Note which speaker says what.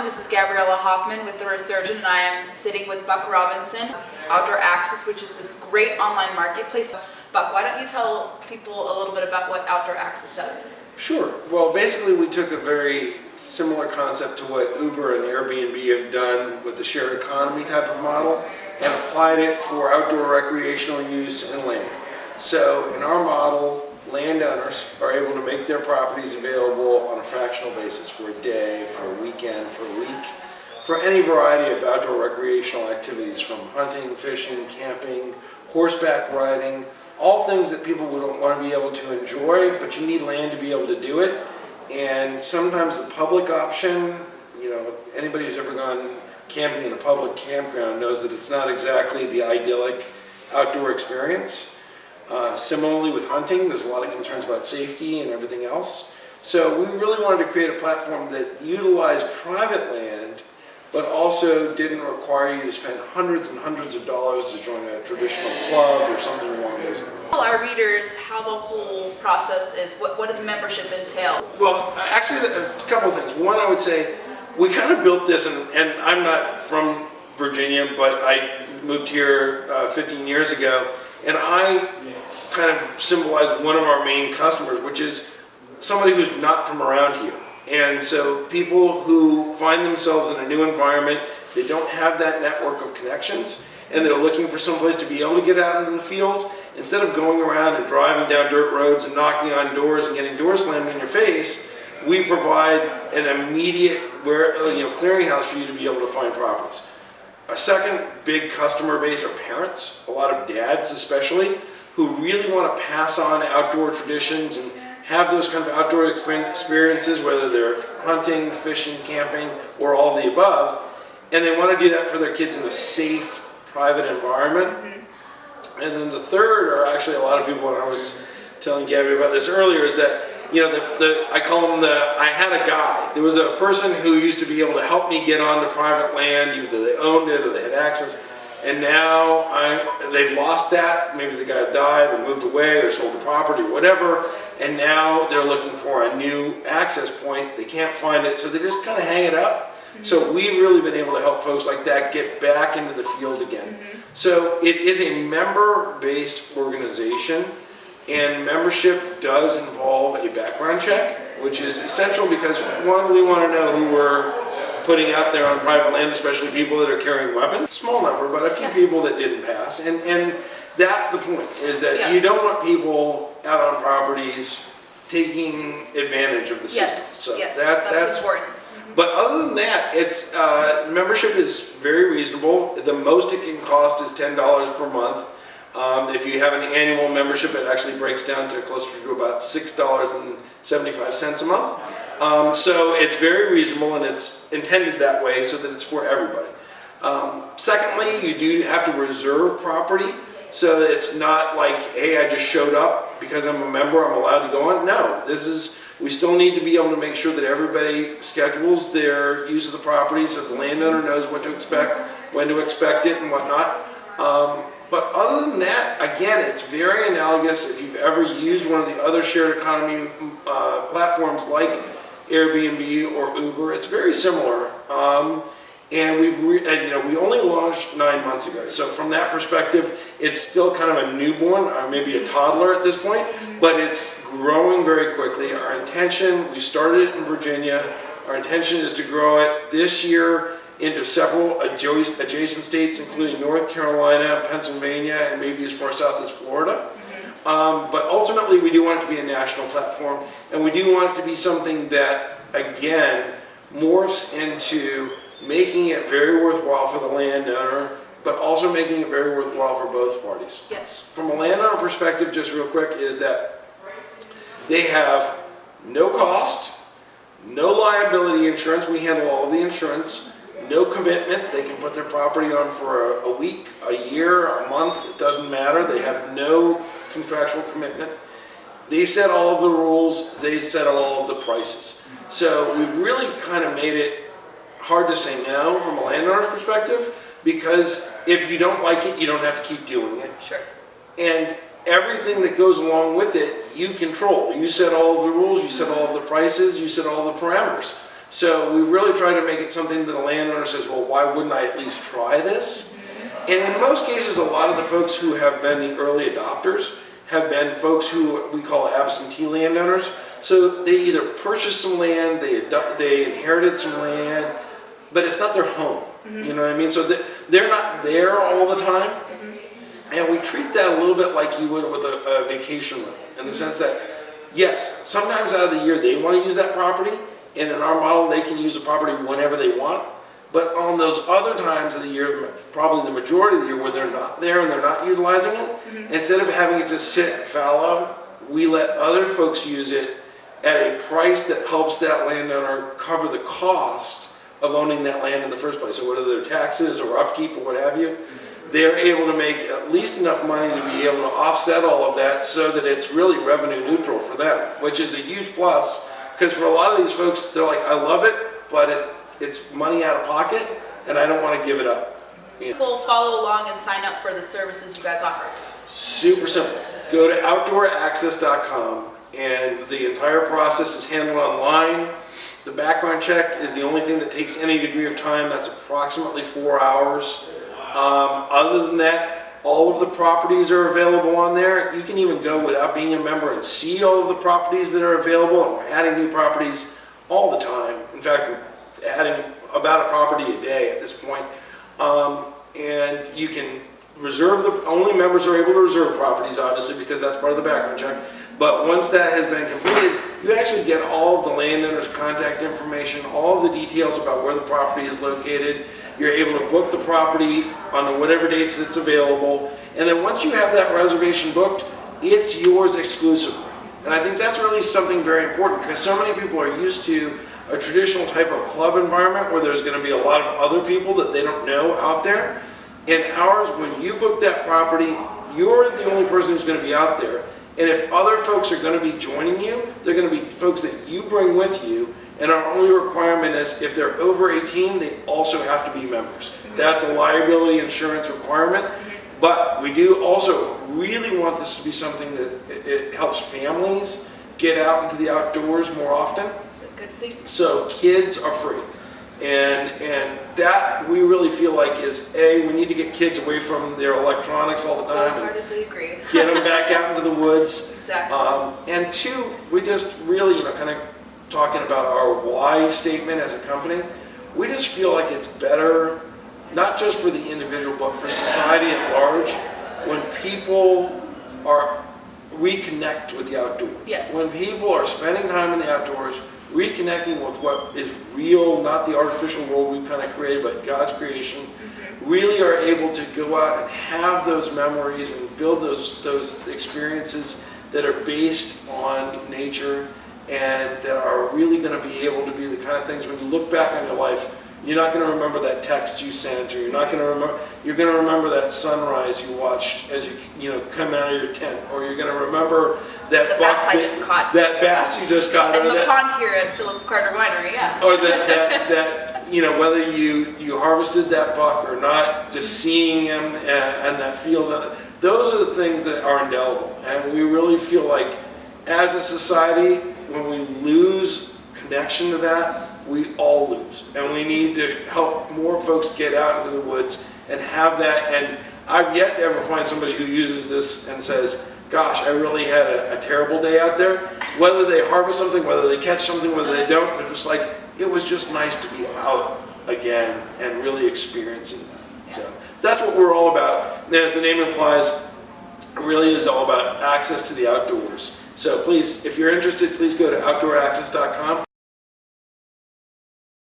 Speaker 1: everyone. This is Gabriella Hoffman with the Resurgent, and I am sitting with Buck Robinson, Outdoor Access, which is this great online marketplace. Buck, why don't you tell people a little bit about what Outdoor Access does?
Speaker 2: Sure. Well, basically we took a very similar concept to what Uber and Airbnb have done with the shared economy type of model and applied it for outdoor recreational use and land. So in our model, landowners are able to make their properties available on a fractional basis for a day, for a weekend, for a week, for any variety of outdoor recreational activities, from hunting, fishing, camping, horseback riding, all things that people would want to be able to enjoy, but you need land to be able to do it. And sometimes the public option, anybody who's ever gone camping in a public campground knows that it's not exactly the idyllic outdoor experience. Similarly with hunting, there's a lot of concerns about safety and everything else. So we really wanted to create a platform that utilized private land, but also didn't require you to spend hundreds and hundreds of dollars to join a traditional club or something along those lines.
Speaker 1: Tell our readers how the whole process is. What does membership entail?
Speaker 2: Well, actually, a couple of things. One, I would say, we kind of built this, and I'm not from Virginia, but I moved here 15 years ago, and I kind of symbolize one of our main customers, which is somebody who's not from around here. And so people who find themselves in a new environment, they don't have that network of connections, and they're looking for some place to be able to get out into the field. Instead of going around and driving down dirt roads and knocking on doors and getting doors slammed in your face, we provide an immediate clearinghouse for you to be able to find properties. A second big customer base are parents, a lot of dads especially, who really want to pass on outdoor traditions and have those kind of outdoor experiences, whether they're hunting, fishing, camping, or all the above, and they want to do that for their kids in a safe, private environment. Mm-hmm. And then the third are actually a lot of people, and I was telling Gabby about this earlier, is that I call them I had a guy. There was a person who used to be able to help me get onto private land, either they owned it or they had access. And now they've lost that. Maybe the guy died or moved away or sold the property, whatever. And now they're looking for a new access point. They can't find it, so they just kind of hang it up. Mm-hmm. So we've really been able to help folks like that get back into the field again. Mm-hmm. So it is a member-based organization, and membership does involve a background check, which is essential because, one, we want to know who we're putting out there on private land, especially people that are carrying weapons. Small number, but a few people that didn't pass. And that's the point, is that you don't want people out on properties taking advantage of the system. So that's important. But other than that, it's membership is very reasonable. The most it can cost is $10 per month. If you have an annual membership, it actually breaks down to closer to about $6.75 a month. So it's very reasonable, and it's intended that way so that it's for everybody. Secondly, you do have to reserve property, so it's not like, hey, I just showed up because I'm a member, I'm allowed to go on. No, we still need to be able to make sure that everybody schedules their use of the property so the landowner knows what to expect, when to expect it, and whatnot. But other than that, again, it's very analogous. If you've ever used one of the other shared economy platforms like Airbnb or Uber, it's very similar. And we only launched 9 months ago. So from that perspective, it's still kind of a newborn, or maybe a toddler at this point, but it's growing very quickly. Our intention, we started it in Virginia. Our intention is to grow it this year into several adjacent states, including North Carolina, Pennsylvania, and maybe as far south as Florida. But ultimately, we do want it to be a national platform, and we do want it to be something that, again, morphs into making it very worthwhile for the landowner, but also making it very worthwhile for both parties.
Speaker 1: Yes.
Speaker 2: From a landowner perspective, just real quick, is that they have no cost, no liability insurance. We handle all of the insurance. No commitment. They can put their property on for a week, a year, a month. It doesn't matter. They have no contractual commitment. They set all of the rules. They set all of the prices. So we've really kind of made it hard to say no from a landowner's perspective, because if you don't like it, you don't have to keep doing it.
Speaker 1: Sure.
Speaker 2: And everything that goes along with it, you control. You set all of the rules. You set all of the prices. You set all the parameters. So we really try to make it something that a landowner says, well, why wouldn't I at least try this? And in most cases, a lot of the folks who have been the early adopters have been folks who we call absentee landowners. So they either purchased some land, they inherited some land, but it's not their home. You know what I mean? So they're not there all the time. And we treat that a little bit like you would with a vacation rental, in the sense that, yes, sometimes out of the year they want to use that property, and in our model they can use the property whenever they want. But on those other times of the year, probably the majority of the year where they're not there and they're not utilizing it, instead of having it just sit fallow, we let other folks use it at a price that helps that landowner cover the cost of owning that land in the first place. So whether they're taxes or upkeep or what have you, they're able to make at least enough money to be able to offset all of that so that it's really revenue neutral for them, which is a huge plus, because for a lot of these folks, they're like, I love it, but it's money out of pocket, and I don't want to give it up.
Speaker 1: People follow along and sign up for the services you guys offer.
Speaker 2: Super simple. Go to outdooraccess.com, and the entire process is handled online. The background check is the only thing that takes any degree of time. That's approximately 4 hours. Other than that, all of the properties are available on there. You can even go without being a member and see all of the properties that are available, and we're adding new properties all the time. In fact, we're adding about a property a day at this point. And you can reserve only members are able to reserve properties, obviously, because that's part of the background check. But once that has been completed, you actually get all of the landowner's contact information, all of the details about where the property is located. You're able to book the property on whatever dates it's available. And then once you have that reservation booked, it's yours exclusively. And I think that's really something very important, because so many people are used to a traditional type of club environment where there's going to be a lot of other people that they don't know out there. In ours, when you book that property, you're the only person who's going to be out there. And if other folks are going to be joining you, they're going to be folks that you bring with you. And our only requirement is if they're over 18, they also have to be members. That's a liability insurance requirement. But we do also really want this to be something that it helps families get out into the outdoors more often.
Speaker 1: That's a good thing.
Speaker 2: So kids are free. And that we really feel like is, A, we need to get kids away from their electronics all the time.
Speaker 1: Wholeheartedly agree.
Speaker 2: Get them back out into the woods.
Speaker 1: Exactly.
Speaker 2: And two, we just really, kind of talking about our why statement as a company, we just feel like it's better, not just for the individual, but for society at large, when people reconnect with the outdoors.
Speaker 1: Yes.
Speaker 2: When people are spending time in the outdoors, reconnecting with what is real, not the artificial world we've kind of created, but God's creation, really are able to go out and have those memories and build those experiences that are based on nature and that are really going to be able to be the kind of things when you look back on your life, you're not going to remember that text you sent, or you're not going to remember, you're going to remember that sunrise you watched as you come out of your tent, or you're going to remember that
Speaker 1: bass I just caught.
Speaker 2: That bass you just caught.
Speaker 1: In the pond here at Philip Carter Winery, yeah.
Speaker 2: Or that whether you harvested that buck or not, just seeing him and that field, those are the things that are indelible. And we really feel like as a society, when we lose connection to that, we all lose. And we need to help more folks get out into the woods and have that. And I've yet to ever find somebody who uses this and says, gosh, I really had a terrible day out there. Whether they harvest something, whether they catch something, whether they don't, they're just like, it was just nice to be out again and really experiencing that. So that's what we're all about. And as the name implies, it really is all about access to the outdoors. So please, if you're interested, please go to outdooraccess.com.